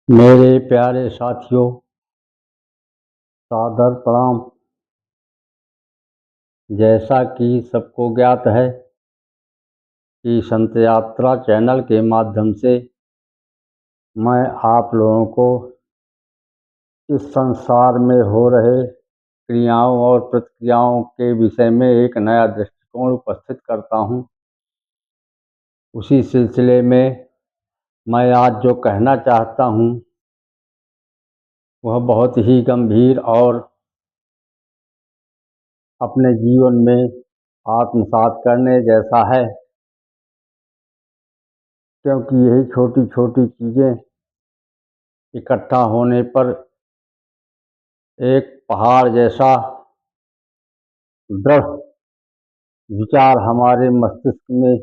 मेरे प्यारे साथियों, सादर प्रणाम। जैसा कि सबको ज्ञात है कि संत यात्रा चैनल के माध्यम से मैं आप लोगों को इस संसार में हो रहे क्रियाओं और प्रतिक्रियाओं के विषय में एक नया दृष्टिकोण उपस्थित करता हूँ। उसी सिलसिले में मैं आज जो कहना चाहता हूँ वह बहुत ही गंभीर और अपने जीवन में आत्मसात करने जैसा है, क्योंकि यही छोटी छोटी चीज़ें इकट्ठा होने पर एक पहाड़ जैसा दृढ़ विचार हमारे मस्तिष्क में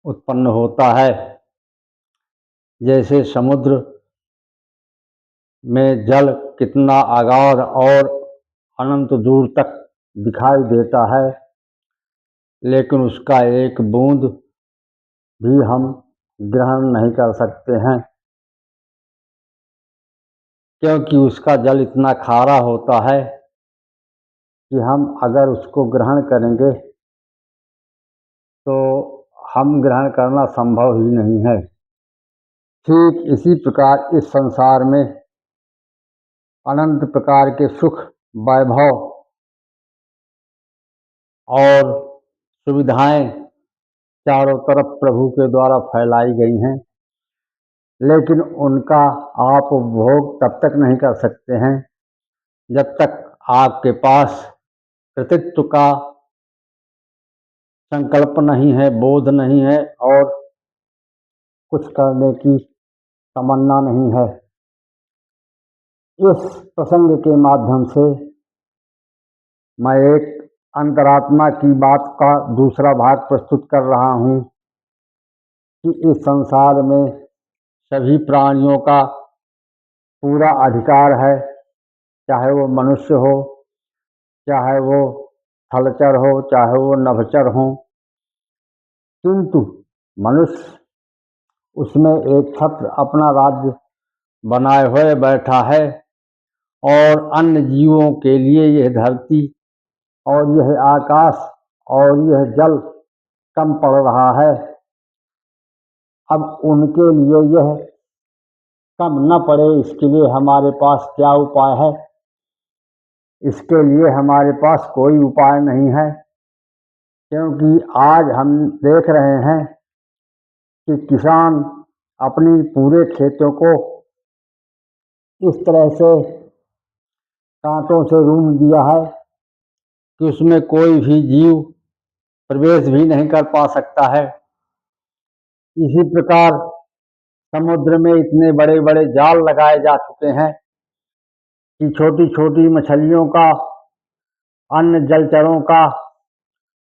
उत्पन्न होता है। जैसे समुद्र में जल कितना अगाध और अनंत दूर तक दिखाई देता है, लेकिन उसका एक बूंद भी हम ग्रहण नहीं कर सकते हैं, क्योंकि उसका जल इतना खारा होता है कि हम अगर उसको ग्रहण करेंगे तो हम ग्रहण करना संभव ही नहीं है। ठीक इसी प्रकार इस संसार में अनंत प्रकार के सुख, वैभव और सुविधाएं चारों तरफ प्रभु के द्वारा फैलाई गई हैं, लेकिन उनका आप उपभोग तब तक नहीं कर सकते हैं जब तक आपके पास कृतित्व का संकल्प नहीं है, बोध नहीं है और कुछ करने की तमन्ना नहीं है। इस प्रसंग के माध्यम से मैं एक अंतरात्मा की बात का दूसरा भाग प्रस्तुत कर रहा हूँ कि इस संसार में सभी प्राणियों का पूरा अधिकार है, चाहे वो मनुष्य हो, चाहे वो थलचर हो, चाहे वो नभचर हो, किंतु मनुष्य उसमें एक छत्र अपना राज्य बनाए हुए बैठा है और अन्य जीवों के लिए यह धरती और यह आकाश और यह जल कम पड़ रहा है। अब उनके लिए यह कम न पड़े, इसके लिए हमारे पास क्या उपाय है? इसके लिए हमारे पास कोई उपाय नहीं है, क्योंकि आज हम देख रहे हैं कि किसान अपनी पूरे खेतों को इस तरह से कांटों से रूंध दिया है कि उसमें कोई भी जीव प्रवेश भी नहीं कर पा सकता है। इसी प्रकार समुद्र में इतने बड़े बड़े जाल लगाए जा चुके हैं कि छोटी छोटी मछलियों का, अन्य जलचरों का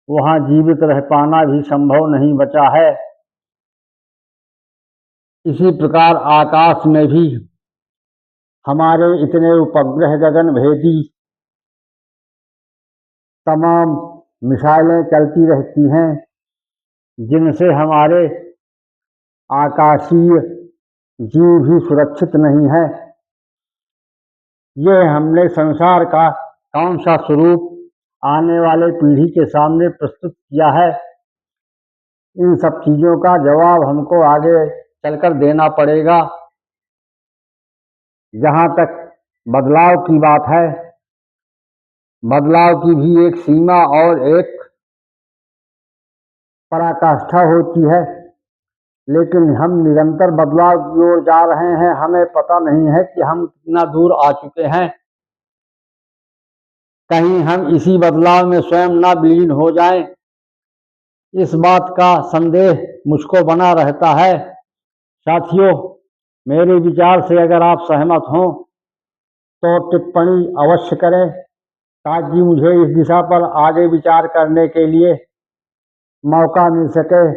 वहाँ जीवित रह पाना भी संभव नहीं बचा है। इसी प्रकार आकाश में भी हमारे इतने उपग्रह गगन भेदी तमाम मिसाइलें चलती रहती हैं, जिनसे हमारे आकाशीय जीव भी सुरक्षित नहीं है। ये हमने संसार का कौन सा स्वरूप आने वाले पीढ़ी के सामने प्रस्तुत किया है? इन सब चीज़ों का जवाब हमको आगे चलकर देना पड़ेगा। जहाँ तक बदलाव की बात है, बदलाव की भी एक सीमा और एक पराकाष्ठा होती है, लेकिन हम निरंतर बदलाव की ओर जा रहे हैं। हमें पता नहीं है कि हम कितना दूर आ चुके हैं। कहीं हम इसी बदलाव में स्वयं ना विलीन हो जाएं, इस बात का संदेह मुझको बना रहता है। साथियों, मेरे विचार से अगर आप सहमत हों तो टिप्पणी अवश्य करें, ताकि मुझे इस दिशा पर आगे विचार करने के लिए मौका मिल सके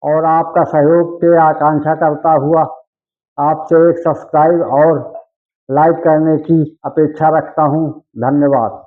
और आपका सहयोग के आकांक्षा करता हुआ आपसे एक सब्सक्राइब और लाइक करने की अपेक्षा रखता हूं। धन्यवाद।